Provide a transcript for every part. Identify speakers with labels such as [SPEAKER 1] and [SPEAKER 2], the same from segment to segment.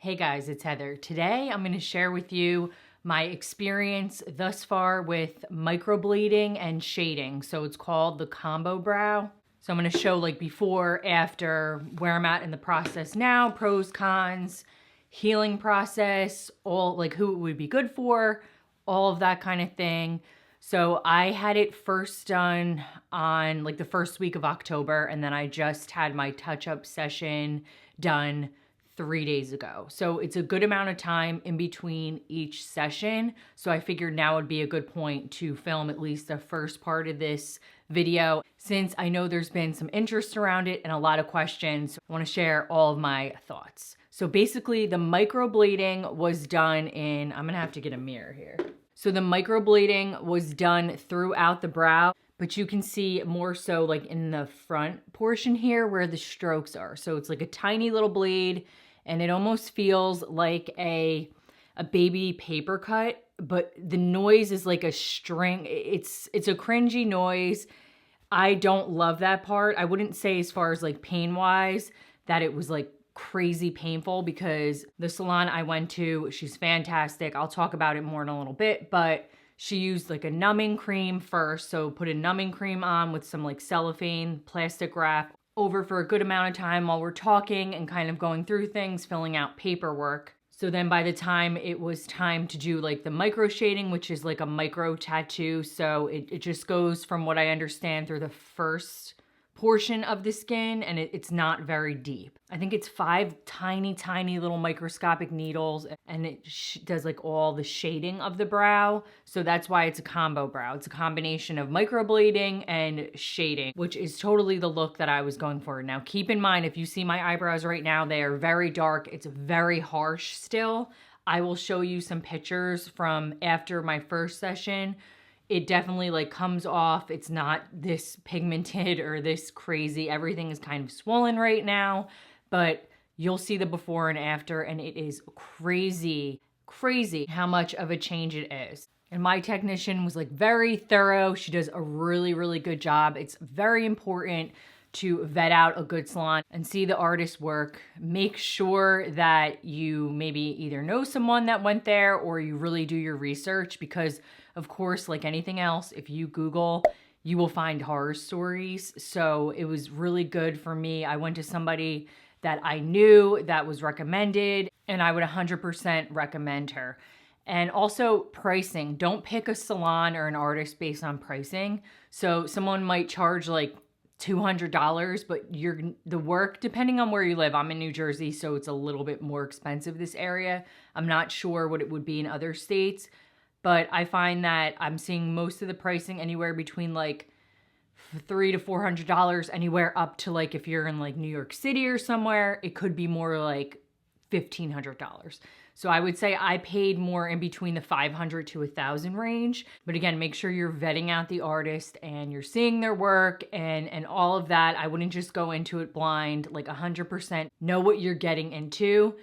[SPEAKER 1] Hey guys, it's Heather. Today I'm going to share with you my experience thus far with microblading and shading. So it's called the combo brow. So I'm going to show like before, after, where I'm at in the process now, pros, cons, healing process, all like who it would be good for, all of that kind of thing. So I had it first done on like the first week of October, and then I just had my touch-up session done 3 days ago. So it's a good amount of time in between each session. So I figured now would be a good point to film at least the first part of this video, since I know there's been some interest around it and a lot of questions. I want to share all of my thoughts. So basically the microblading was done in, I'm gonna have to get a mirror here. So the microblading was done throughout the brow, but you can see more so like in the front portion here where the strokes are. So it's like a tiny little blade, and it almost feels like a baby paper cut, but the noise is like a string. It's a cringy noise. I don't love that part. I wouldn't say as far as like pain-wise that it was like crazy painful, because the salon I went to, she's fantastic. I'll talk about it more in a little bit, but she used like a numbing cream first. So put a numbing cream on with some like cellophane plastic wrap over for a good amount of time while we're talking and kind of going through things, filling out paperwork. So then by the time it was time to do like the micro shading, which is like a micro tattoo. So it just goes, from what I understand, through the first portion of the skin, and it's not very deep. I think it's 5 tiny little microscopic needles, and it does like all the shading of the brow. So that's why it's a combo brow. It's a combination of microblading and shading, which is totally the look that I was going for. Now keep in mind, if you see my eyebrows right now, they are very dark. It's very harsh still. I will show you some pictures from after my first session. It definitely like comes off. It's not this pigmented or this crazy. Everything is kind of swollen right now, but you'll see the before and after, and it is crazy how much of a change it is. And my technician was like very thorough. She does a really good job. It's very important to vet out a good salon and see the artist's work. Make sure that you maybe either know someone that went there or you really do your research, because of course, like anything else, if you Google, you will find horror stories. So it was really good for me. I went to somebody that I knew that was recommended, and I would 100% recommend her. And also pricing. Don't pick a salon or an artist based on pricing. So someone might charge like $200, but the work, depending on where you live. I'm in New Jersey, so it's a little bit more expensive, this area. I'm not sure what it would be in other states, but I find that I'm seeing most of the pricing anywhere between like $300 to $400, anywhere up to like, if you're in like New York City or somewhere, it could be more like $1,500. So I would say I paid more in between the $500 to $1,000 range. But again, make sure you're vetting out the artist and you're seeing their work and all of that. I wouldn't just go into it blind, like 100% know what you're getting into.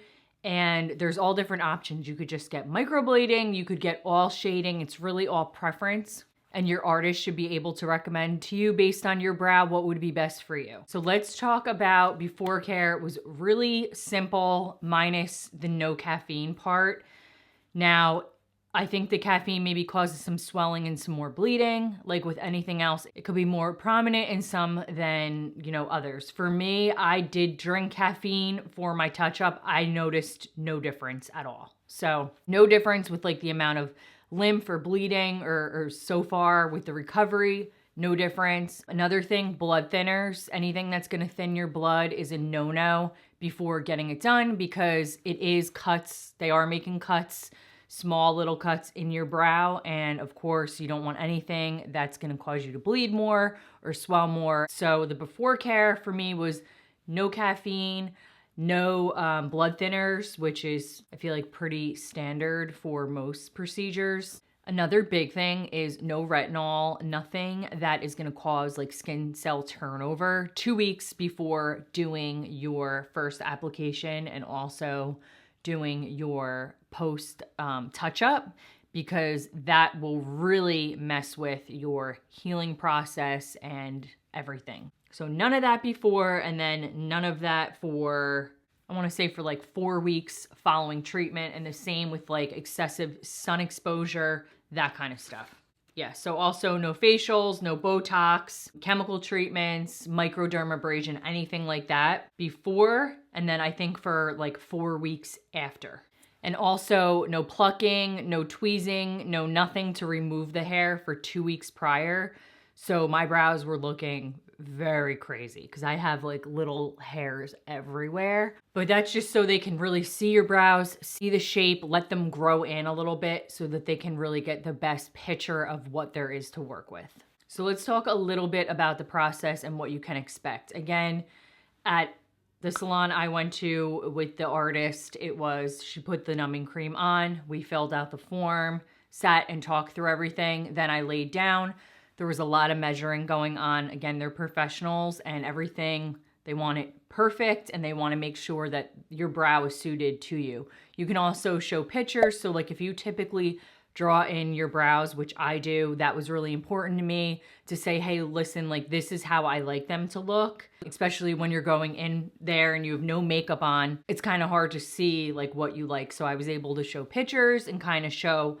[SPEAKER 1] And there's all different options. You could just get microblading, you could get all shading. It's really all preference. And your artist should be able to recommend to you based on your brow what would be best for you. So let's talk about before care. It was really simple, minus the no caffeine part. Now, I think the caffeine maybe causes some swelling and some more bleeding. Like with anything else, it could be more prominent in some than, others. For me, I did drink caffeine for my touch-up. I noticed no difference at all. So no difference with like the amount of lymph or bleeding or so far with the recovery, no difference. Another thing, blood thinners. Anything that's gonna thin your blood is a no-no before getting it done, because it is cuts. They are making cuts, small little cuts in your brow. And of course, you don't want anything that's gonna cause you to bleed more or swell more. So the before care for me was no caffeine, no blood thinners, which is, I feel like, pretty standard for most procedures. Another big thing is no retinol, nothing that is gonna cause like skin cell turnover 2 weeks before doing your first application, and also doing your post touch-up, because that will really mess with your healing process and everything. So none of that before, and then none of that for I want to say for like 4 weeks following treatment, and the same with like excessive sun exposure, that kind of stuff. Yeah, so also no facials, no Botox, chemical treatments, microdermabrasion, anything like that before, and then I think for like 4 weeks after. And also no plucking, no tweezing, no nothing to remove the hair for 2 weeks prior. So my brows were looking very crazy because I have like little hairs everywhere. But that's just so they can really see your brows, see the shape, let them grow in a little bit so that they can really get the best picture of what there is to work with. So let's talk a little bit about the process and what you can expect. Again, at the salon I went to with the artist, she put the numbing cream on, we filled out the form, sat and talked through everything, then I laid down. There was a lot of measuring going on. Again, they're professionals and everything, they want it perfect and they want to make sure that your brow is suited to you. You can also show pictures. So like if you typically draw in your brows, which I do, that was really important to me to say, hey, listen, like this is how I like them to look, especially when you're going in there and you have no makeup on. It's kind of hard to see like what you like. So I was able to show pictures and kind of show,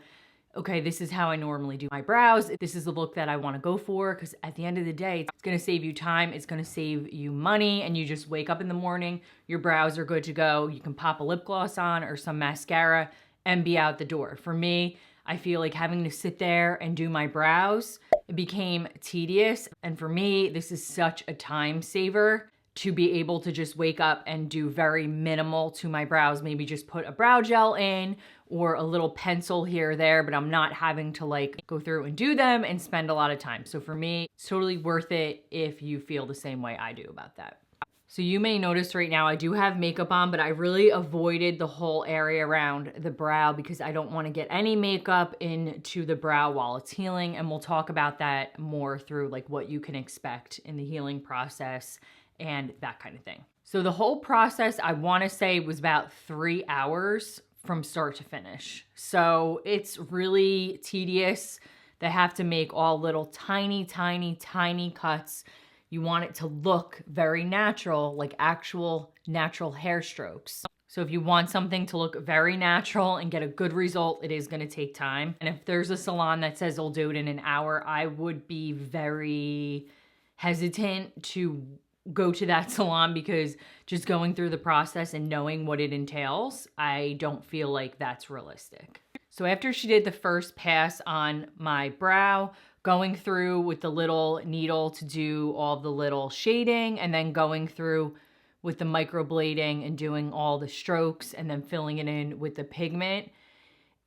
[SPEAKER 1] okay, this is how I normally do my brows. This is the look that I want to go for, because at the end of the day, it's going to save you time. It's going to save you money. And you just wake up in the morning, your brows are good to go. You can pop a lip gloss on or some mascara and be out the door. For me, I feel like having to sit there and do my brows, it became tedious. And for me, this is such a time saver to be able to just wake up and do very minimal to my brows. Maybe just put a brow gel in or a little pencil here or there, but I'm not having to like go through and do them and spend a lot of time. So for me, it's totally worth it if you feel the same way I do about that. So you may notice right now I do have makeup on, but I really avoided the whole area around the brow because I don't want to get any makeup into the brow while it's healing. And we'll talk about that more through like what you can expect in the healing process and that kind of thing. So the whole process, I want to say, was about 3 hours from start to finish. So it's really tedious. They have to make all little tiny, tiny, tiny cuts. You want it to look very natural, like actual natural hair strokes. So if you want something to look very natural and get a good result, it is going to take time. And if there's a salon that says they'll do it in an hour, I would be very hesitant to go to that salon because just going through the process and knowing what it entails, I don't feel like that's realistic. So after she did the first pass on my brow, going through with the little needle to do all the little shading, and then going through with the microblading and doing all the strokes and then filling it in with the pigment,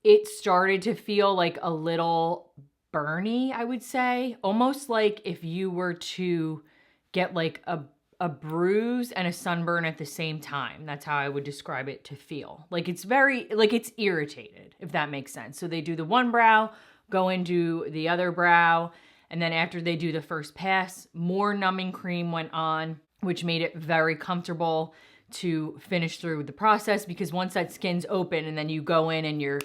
[SPEAKER 1] it started to feel like a little burny, I would say. Almost like if you were to get like a bruise and a sunburn at the same time. That's how I would describe it to feel. Like it's very, like it's irritated, if that makes sense. So they do the one brow, go into the other brow, and then after they do the first pass, more numbing cream went on, which made it very comfortable to finish through the process, because once that skin's open and then you go in and you're,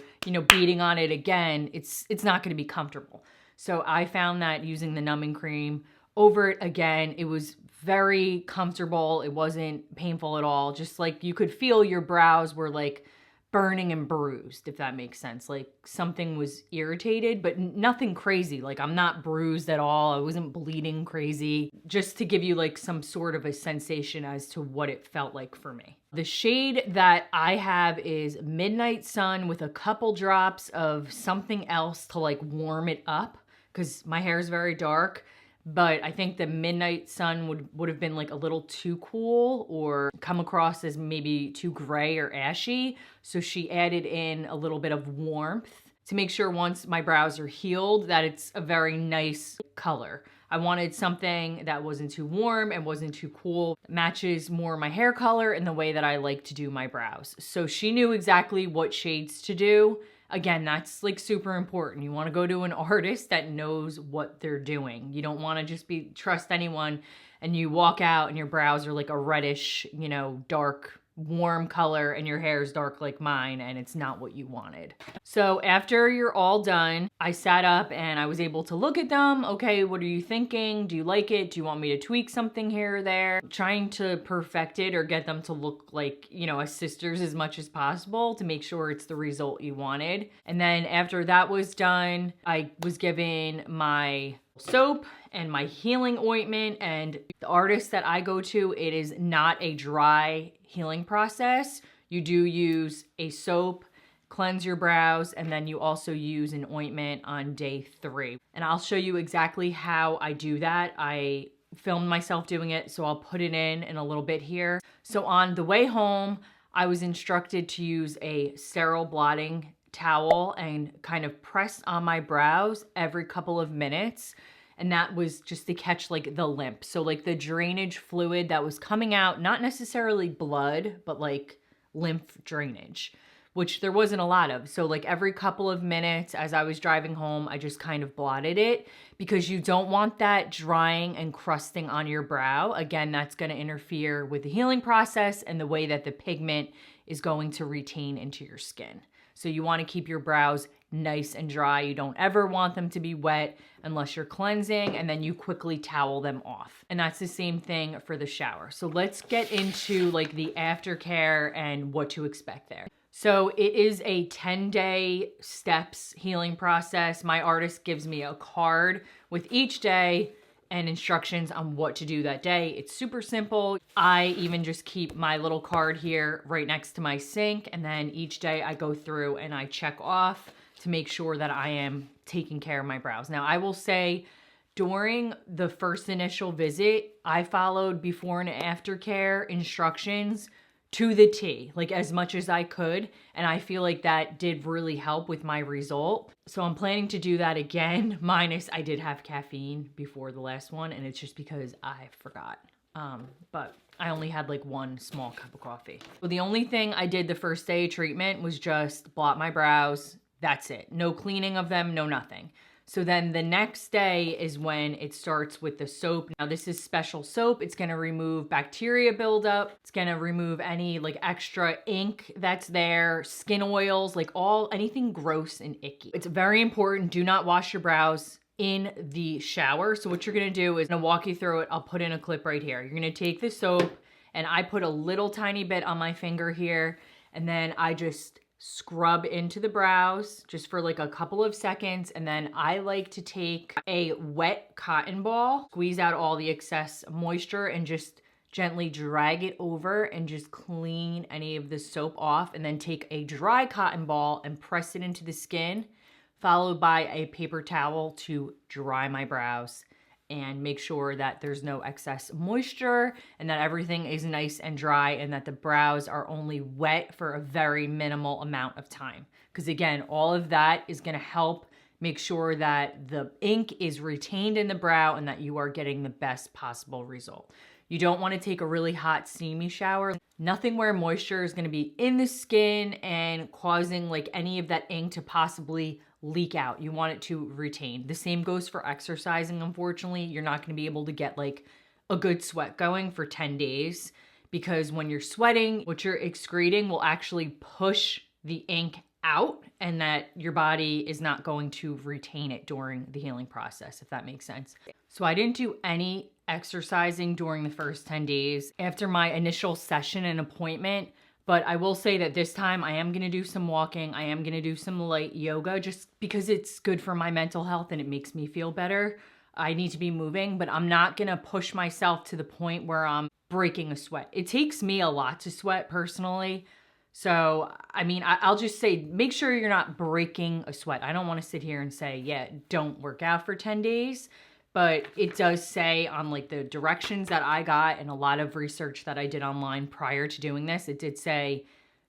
[SPEAKER 1] beating on it again, it's not going to be comfortable. So I found that using the numbing cream over it again, it was very comfortable. It wasn't painful at all. Just like you could feel your brows were like burning and bruised, if that makes sense. Like something was irritated, but nothing crazy. Like I'm not bruised at all. I wasn't bleeding crazy. Just to give you like some sort of a sensation as to what it felt like for me. The shade that I have is Midnight Sun with a couple drops of something else to like warm it up, because my hair is very dark. But I think the Midnight Sun would have been like a little too cool or come across as maybe too gray or ashy. So she added in a little bit of warmth to make sure once my brows are healed that it's a very nice color. I wanted something that wasn't too warm and wasn't too cool. Matches more my hair color and the way that I like to do my brows. So she knew exactly what shades to do. Again, that's like super important. You want to go to an artist that knows what they're doing. You don't want to just trust anyone and you walk out and your brows are like a reddish, dark warm color and your hair is dark like mine and it's not what you wanted. So after you're all done, I sat up and I was able to look at them. Okay, what are you thinking? Do you like it? Do you want me to tweak something here or there? Trying to perfect it or get them to look like, you know, as sisters as much as possible to make sure it's the result you wanted. And then after that was done, I was given my soap and my healing ointment, and the artist that I go to, it is not a dry healing process. You do use a soap, cleanse your brows, and then you also use an ointment on day 3. And I'll show you exactly how I do that. I filmed myself doing it, so I'll put it in a little bit here. So on the way home, I was instructed to use a sterile blotting towel and kind of press on my brows every couple of minutes. And that was just to catch like the lymph. So like the drainage fluid that was coming out, not necessarily blood, but like lymph drainage, which there wasn't a lot of. So like every couple of minutes as I was driving home, I just kind of blotted it because you don't want that drying and crusting on your brow. Again, that's going to interfere with the healing process and the way that the pigment is going to retain into your skin. So you want to keep your brows nice and dry. You don't ever want them to be wet unless you're cleansing, and then you quickly towel them off. And that's the same thing for the shower. So let's get into like the aftercare and what to expect there. So it is a 10-day steps healing process. My artist gives me a card with each day and instructions on what to do that day. It's super simple. I even just keep my little card here right next to my sink, and then each day I go through and I check off to make sure that I am taking care of my brows. Now, I will say during the first initial visit, I followed before and after care instructions to the T, like as much as I could. And I feel like that did really help with my result. So I'm planning to do that again, minus I did have caffeine before the last one, and it's just because I forgot. But I only had like one small cup of coffee. So the only thing I did the first day of treatment was just blot my brows. That's it. No cleaning of them, no nothing. So then the next day is when it starts with the soap. Now this is special soap. It's gonna remove bacteria buildup. It's gonna remove any like extra ink that's there, skin oils, like anything gross and icky. It's very important. Do not wash your brows in the shower. So what you're gonna do is I'm gonna walk you through it. I'll put in a clip right here. You're gonna take the soap, and I put a little tiny bit on my finger here, and then I just scrub into the brows just for like a couple of seconds. And then I like to take a wet cotton ball, squeeze out all the excess moisture, and just gently drag it over and just clean any of the soap off. And then take a dry cotton ball and press it into the skin, followed by a paper towel to dry my brows and make sure that there's no excess moisture and that everything is nice and dry and that the brows are only wet for a very minimal amount of time. Because again, all of that is going to help make sure that the ink is retained in the brow and that you are getting the best possible result. You don't want to take a really hot, steamy shower. Nothing where moisture is going to be in the skin and causing like any of that ink to possibly leak out. You want it to retain. The same goes for exercising. Unfortunately, you're not going to be able to get like a good sweat going for 10 days because when you're sweating, what you're excreting will actually push the ink out, and that your body is not going to retain it during the healing process, if that makes sense. So I didn't do any exercising during the first 10 days after my initial session and appointment. But I will say that this time I am going to do some walking. I am going to do some light yoga just because it's good for my mental health and it makes me feel better. I need to be moving, but I'm not going to push myself to the point where I'm breaking a sweat. It takes me a lot to sweat personally. So, I mean, I'll just say, make sure you're not breaking a sweat. I don't want to sit here and say, yeah, don't work out for 10 days. But it does say on like the directions that I got and a lot of research that I did online prior to doing this, it did say,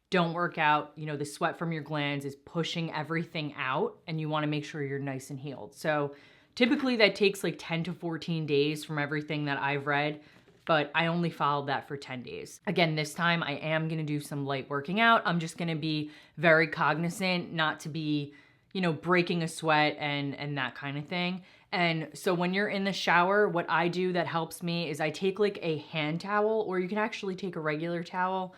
[SPEAKER 1] don't work out. You know, the sweat from your glands is pushing everything out and you want to make sure you're nice and healed. So typically that takes like 10 to 14 days from everything that I've read, but I only followed that for 10 days. Again, this time I am going to do some light working out. I'm just going to be very cognizant not to be, you know, breaking a sweat and that kind of thing. And so when you're in the shower, what I do that helps me is I take like a hand towel, or you can actually take a regular towel.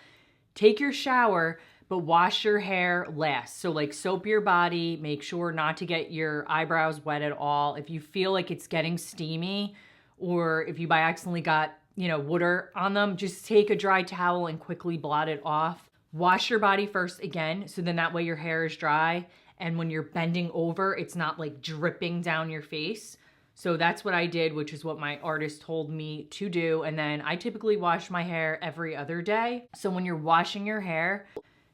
[SPEAKER 1] take your shower, but wash your hair last. So like soap your body, make sure not to get your eyebrows wet at all. If you feel like it's getting steamy, or if you by accidentally got, you know, water on them, just take a dry towel and quickly blot it off. Wash your body first again, so then that way your hair is dry. And when you're bending over, it's not like dripping down your face. So that's what I did, which is what my artist told me to do. And then I typically wash my hair every other day. So when you're washing your hair,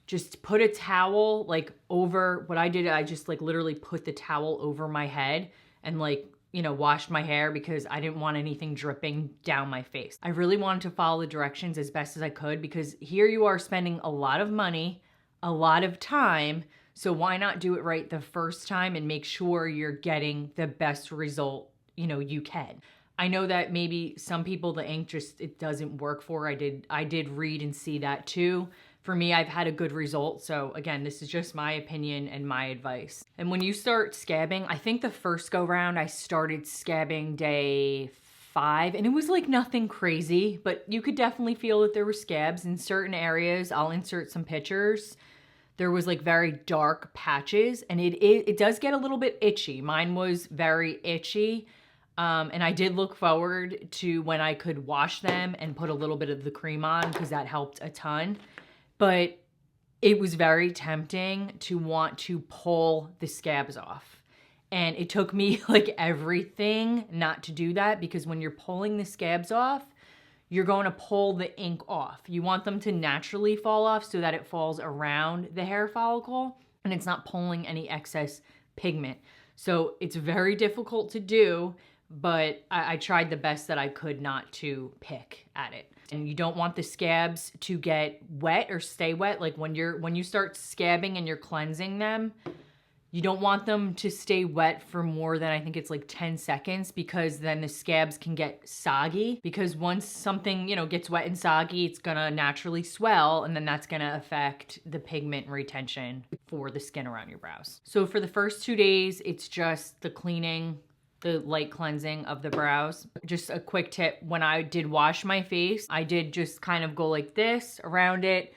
[SPEAKER 1] just put a towel like over. What I did, I just like literally put the towel over my head and like, you know, washed my hair because I didn't want anything dripping down my face. I really wanted to follow the directions as best as I could, because here you are spending a lot of money, a lot of time. So why not do it right the first time and make sure you're getting the best result, you know, you can. I know that maybe some people, the ink just, it doesn't work for. I did read and see that too. For me, I've had a good result. So again, this is just my opinion and my advice. And when you start scabbing, I think the first go round, I started scabbing day 5 and it was like nothing crazy, but you could definitely feel that there were scabs in certain areas. I'll insert some pictures. There was like very dark patches and it does get a little bit itchy. Mine was very itchy. And I did look forward to when I could wash them and put a little bit of the cream on, because that helped a ton. But it was very tempting to want to pull the scabs off. And it took me like everything not to do that, because when you're pulling the scabs off, you're going to pull the ink off. You want them to naturally fall off so that it falls around the hair follicle and it's not pulling any excess pigment. So it's very difficult to do, but I tried the best that I could not to pick at it. And you don't want the scabs to get wet or stay wet. Like when you start scabbing and you're cleansing them, you don't want them to stay wet for more than, I think it's like 10 seconds, because then the scabs can get soggy. Because once something, you know, gets wet and soggy, it's gonna naturally swell, and then that's gonna affect the pigment retention for the skin around your brows. So for the first 2 days, it's just the cleaning, the light cleansing of the brows. Just a quick tip, when I did wash my face, I did just kind of go like this around it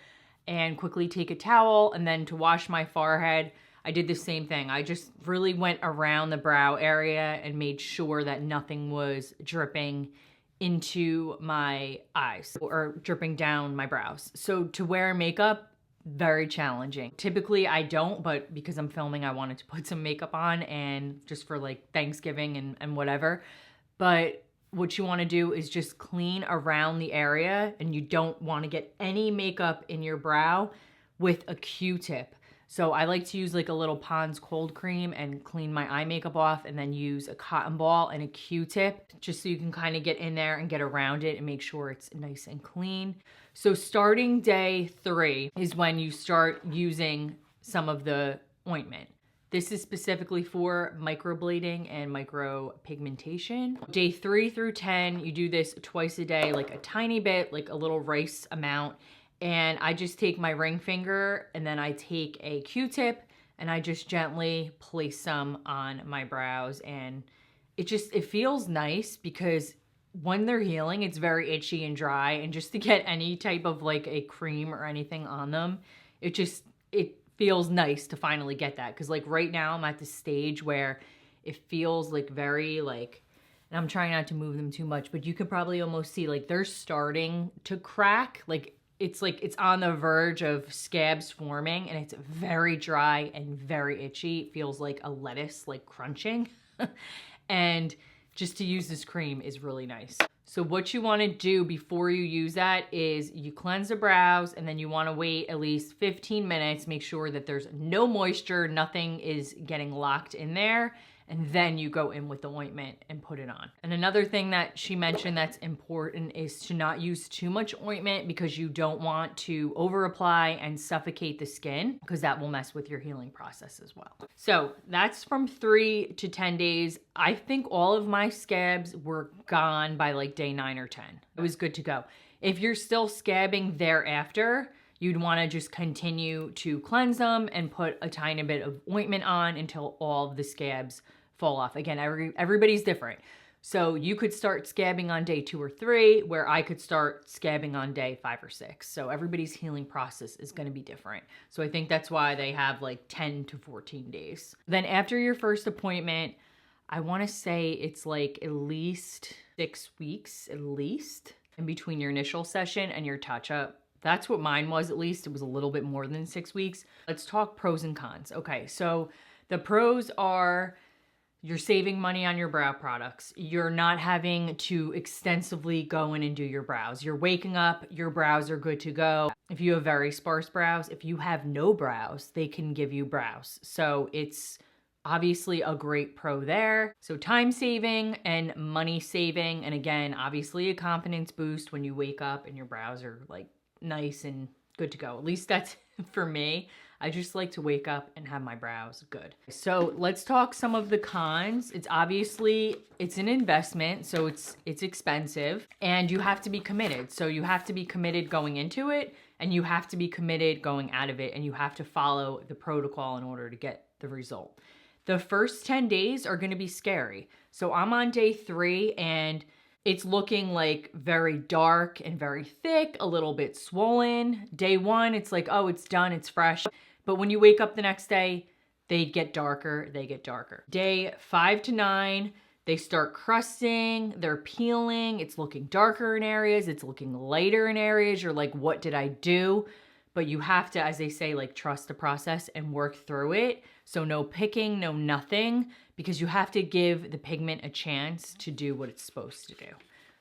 [SPEAKER 1] and quickly take a towel. And then to wash my forehead, I did the same thing. I just really went around the brow area and made sure that nothing was dripping into my eyes or dripping down my brows. So to wear makeup, very challenging. Typically I don't, but because I'm filming, I wanted to put some makeup on, and just for like Thanksgiving and whatever. But what you want to do is just clean around the area, and you don't want to get any makeup in your brow with a Q-tip. So I like to use like a little Pond's cold cream and clean my eye makeup off, and then use a cotton ball and a Q-tip just so you can kind of get in there and get around it and make sure it's nice and clean. So starting day 3 is when you start using some of the ointment. This is specifically for microblading and micropigmentation. Day 3 through 10, you do this twice a day, like a tiny bit, like a little rice amount. And I just take my ring finger and then I take a Q-tip and I just gently place some on my brows. And it feels nice, because when they're healing, it's very itchy and dry. And just to get any type of like a cream or anything on them, it feels nice to finally get that. Because like right now I'm at the stage where it feels like very like, and I'm trying not to move them too much, but you could probably almost see like they're starting to crack. Like it's on the verge of scabs forming, and it's very dry and very itchy. It feels like a lettuce like crunching. And just to use this cream is really nice. So what you want to do before you use that is you cleanse the brows, and then you want to wait at least 15 minutes. Make sure that there's no moisture, nothing is getting locked in there. And then you go in with the ointment and put it on. And another thing that she mentioned that's important is to not use too much ointment, because you don't want to over apply and suffocate the skin, because that will mess with your healing process as well. So that's from 3 to 10 days. I think all of my scabs were gone by like day 9 or 10. It was good to go. If you're still scabbing thereafter, you'd want to just continue to cleanse them and put a tiny bit of ointment on until all of the scabs fall off. Again, everybody's different. So you could start scabbing on day 2 or 3, where I could start scabbing on day 5 or 6. So everybody's healing process is going to be different. So I think that's why they have like 10 to 14 days. Then after your first appointment, I want to say it's like at least 6 weeks, at least, in between your initial session and your touch-up. That's what mine was, at least. It was a little bit more than 6 weeks. Let's talk pros and cons. Okay, so the pros are you're saving money on your brow products. You're not having to extensively go in and do your brows. You're waking up, your brows are good to go. If you have very sparse brows, if you have no brows, they can give you brows. So it's obviously a great pro there. So time saving and money saving. And again, obviously a confidence boost when you wake up and your brows are like nice and good to go. At least that's for me. I just like to wake up and have my brows good. So let's talk some of the cons. It's an investment, so it's expensive, and you have to be committed. So you have to be committed going into it, and you have to be committed going out of it, and you have to follow the protocol in order to get the result. The first 10 days are gonna be scary. So I'm on day 3, and it's looking like very dark and very thick, a little bit swollen. Day 1, it's like, oh, it's done, it's fresh. But when you wake up the next day, they get darker, they get darker. Day 5 to 9, they start crusting, they're peeling, it's looking darker in areas, it's looking lighter in areas. You're like, what did I do? But you have to, as they say, like trust the process and work through it. So no picking, no nothing, because you have to give the pigment a chance to do what it's supposed to do.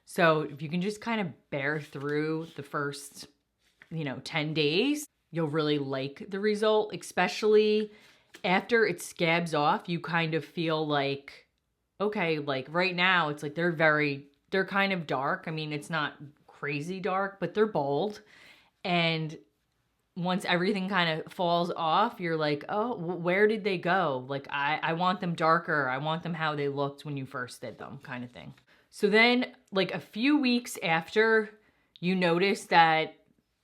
[SPEAKER 1] So if you can just kind of bear through the first, 10 days, you'll really like the result, especially after it scabs off. You kind of feel like, okay, like right now it's like they're kind of dark. I mean, it's not crazy dark, but they're bold. And once everything kind of falls off, you're like, oh, where did they go? Like, I want them darker. I want them how they looked when you first did them, kind of thing. So then, like a few weeks after, you notice that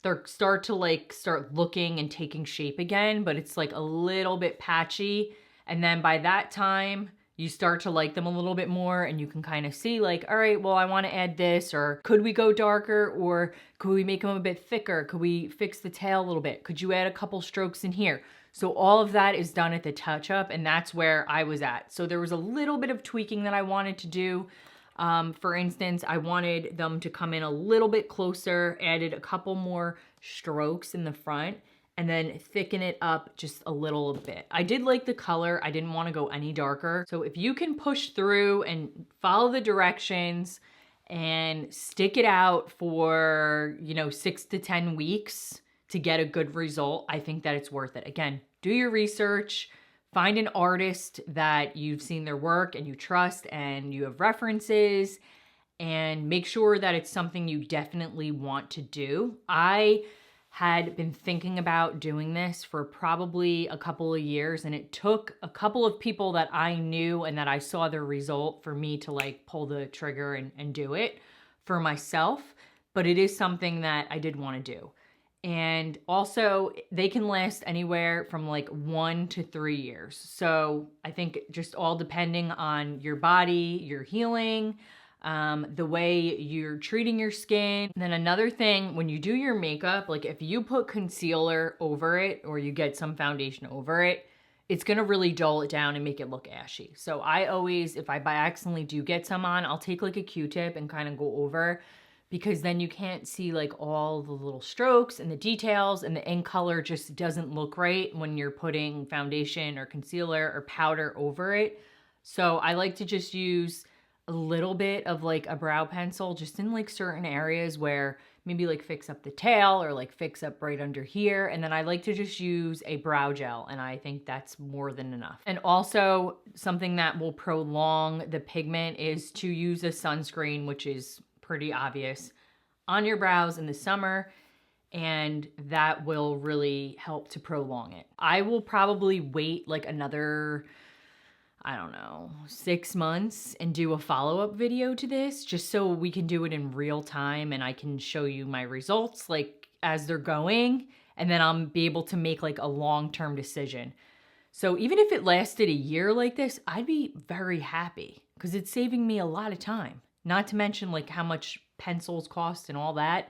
[SPEAKER 1] they start looking and taking shape again, but it's like a little bit patchy. And then by that time, you start to like them a little bit more, and you can kind of see like, all right, well, I want to add this, or could we go darker, or could we make them a bit thicker? Could we fix the tail a little bit? Could you add a couple strokes in here? So all of that is done at the touch-up, and that's where I was at. So there was a little bit of tweaking that I wanted to do. For instance, I wanted them to come in a little bit closer, added a couple more strokes in the front, and then thicken it up just a little bit. I did like the color. I didn't want to go any darker. So if you can push through and follow the directions and stick it out for, 6 to 10 weeks to get a good result, I think that it's worth it. Again, do your research. Find an artist that you've seen their work and you trust and you have references, and make sure that it's something you definitely want to do. I had been thinking about doing this for probably a couple of years, and it took a couple of people that I knew and that I saw their result for me to like pull the trigger and do it for myself. But it is something that I did want to do. And also, they can last anywhere from like 1 to 3 years. So I think just all depending on your body, your healing, the way you're treating your skin. And then another thing, when you do your makeup, like if you put concealer over it or you get some foundation over it, it's gonna really dull it down and make it look ashy. So I always, if I by accidentally do get some on, I'll take like a Q-tip and kind of go over, because then you can't see like all the little strokes and the details, and the ink color just doesn't look right when you're putting foundation or concealer or powder over it. So I like to just use a little bit of like a brow pencil just in like certain areas where maybe like fix up the tail or like fix up right under here. And then I like to just use a brow gel, and I think that's more than enough. And also something that will prolong the pigment is to use a sunscreen, which is pretty obvious, on your brows in the summer, and that will really help to prolong it. I will probably wait like another, 6 months and do a follow-up video to this, just so we can do it in real time and I can show you my results like as they're going, and then I'll be able to make like a long-term decision. So even if it lasted a year like this, I'd be very happy, because it's saving me a lot of time. Not to mention like how much pencils cost and all that.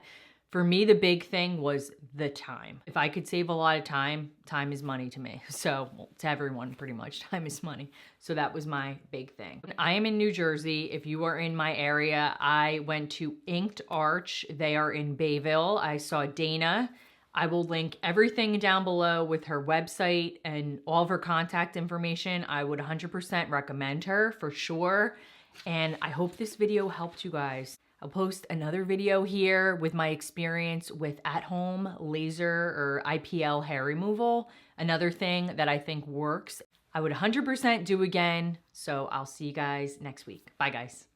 [SPEAKER 1] For me, the big thing was the time. If I could save a lot of time, time is money to me. So, well, to everyone, pretty much, time is money. So that was my big thing. I am in New Jersey. If you are in my area, I went to Inked Arch. They are in Bayville. I saw Dana. I will link everything down below with her website and all of her contact information. I would 100% recommend her for sure. And I hope this video helped you guys. I'll post another video here with my experience with at-home laser or IPL hair removal. Another thing that I think works. I would 100% do again. So I'll see you guys next week. Bye guys.